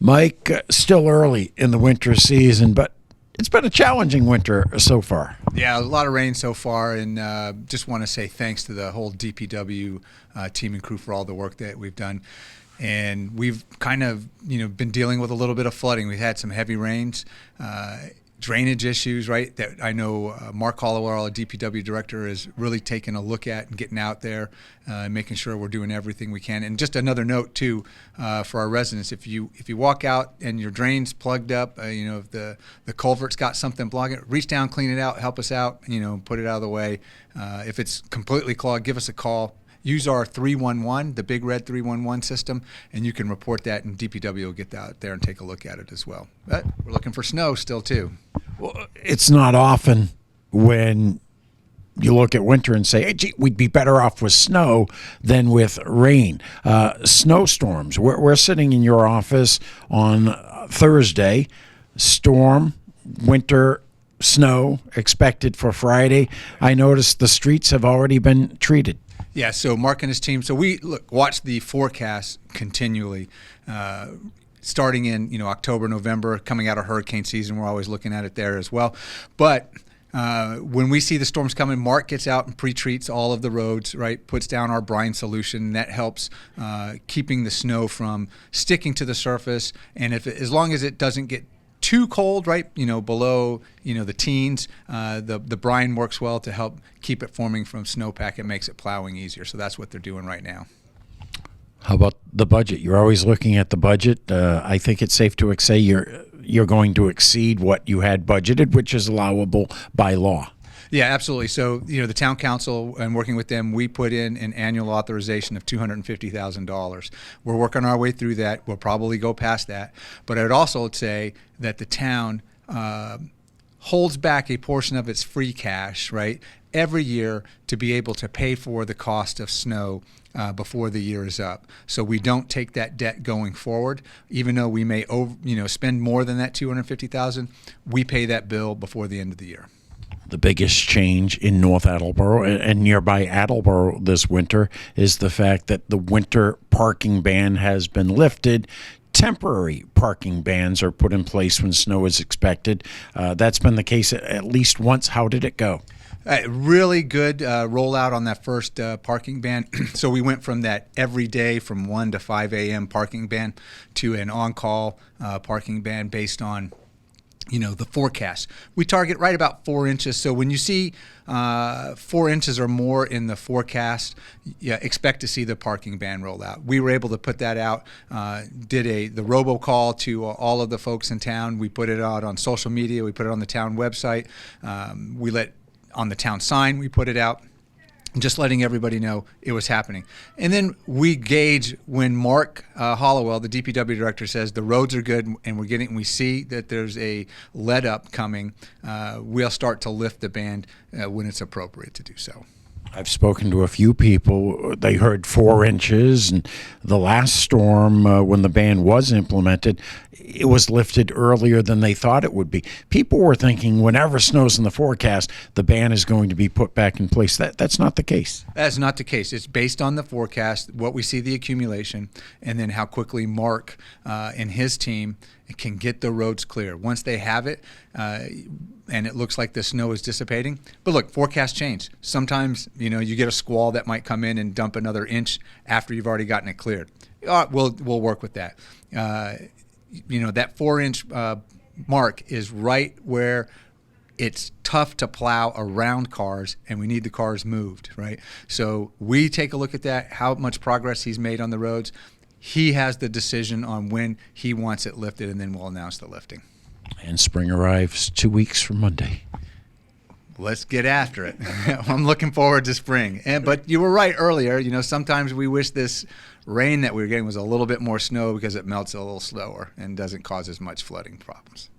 Mike, still early in the winter season, but it's been a challenging winter so far. Yeah, a lot of rain so far, and just want to say thanks to the whole DPW team and crew for all the work that we've done. And we've kind of, been dealing with a little bit of flooding. We've had some heavy rains, drainage issues, right? That I know Mark Hollowell, our DPW director, is really taking a look at and getting out there and making sure we're doing everything we can. And just another note too for our residents: if you walk out and your drain's plugged up, if the culvert's got something blocking it, reach down, clean it out, help us out, put it out of the way. If it's completely clogged, give us a call. Use our 311, the big red 311 system, and you can report that, and DPW will get out there and take a look at it as well. But we're looking for snow still, too. Well, it's not often when you look at winter and say, hey, gee, we'd be better off with snow than with rain. Snowstorms. We're sitting in your office on Thursday. Storm, winter, snow expected for Friday. I noticed the streets have already been treated. Yeah, so Mark and his team. So we watch the forecast continually, starting in October, November, coming out of hurricane season. We're always looking at it there as well. But when we see the storms coming, Mark gets out and pre-treats all of the roads, right? Puts down our brine solution. That helps keeping the snow from sticking to the surface. And as long as it doesn't get too cold, right? Below, the teens, the brine works well to help keep it forming from snowpack. It makes it plowing easier. So that's what they're doing right now. How about the budget? You're always looking at the budget. I think it's safe to say you're going to exceed what you had budgeted, which is allowable by law. Yeah, absolutely. So, the town council, and working with them, we put in an annual authorization of $250,000. We're working our way through that. We'll probably go past that. But I would also say that the town holds back a portion of its free cash, right, every year to be able to pay for the cost of snow before the year is up. So we don't take that debt going forward, even though we may spend more than that $250,000. We pay that bill before the end of the year. The biggest change in North Attleboro and nearby Attleboro this winter is the fact that the winter parking ban has been lifted. Temporary parking bans are put in place when snow is expected. That's been the case at least once. How did it go? Really good rollout on that first parking ban. So we went from that every day from 1 to 5 a.m. parking ban to an on-call parking ban based on the forecast. We target right about 4 inches. So when you see 4 inches or more in the forecast, expect to see the parking ban rolled out. We were able to put that out, did the robocall to all of the folks in town. We put it out on social media. We put it on the town website. On the town sign, we put it out. Just letting everybody know it was happening. And then we gauge when Mark Hollowell, the DPW director, says the roads are good and we see that there's a let up coming, we'll start to lift the ban when it's appropriate to do so. I've spoken to a few people. They heard 4 inches, and the last storm, when the ban was implemented, it was lifted earlier than they thought it would be. People were thinking whenever snow's in the forecast, the ban is going to be put back in place. That's not the case. That's not the case. It's based on the forecast, what we see the accumulation, and then how quickly Mark and his team can get the roads clear. Once they have it, and it looks like the snow is dissipating. But look, forecasts change. Sometimes, you get a squall that might come in and dump another inch after you've already gotten it cleared. We'll work with that. That 4-inch mark is right where it's tough to plow around cars, and we need the cars moved, right? So we take a look at that, how much progress he's made on the roads. He has the decision on when he wants it lifted, and then we'll announce the lifting. And spring arrives 2 weeks from Monday. Let's get after it. I'm looking forward to spring. But you were right earlier. Sometimes we wish this rain that we were getting was a little bit more snow because it melts a little slower and doesn't cause as much flooding problems.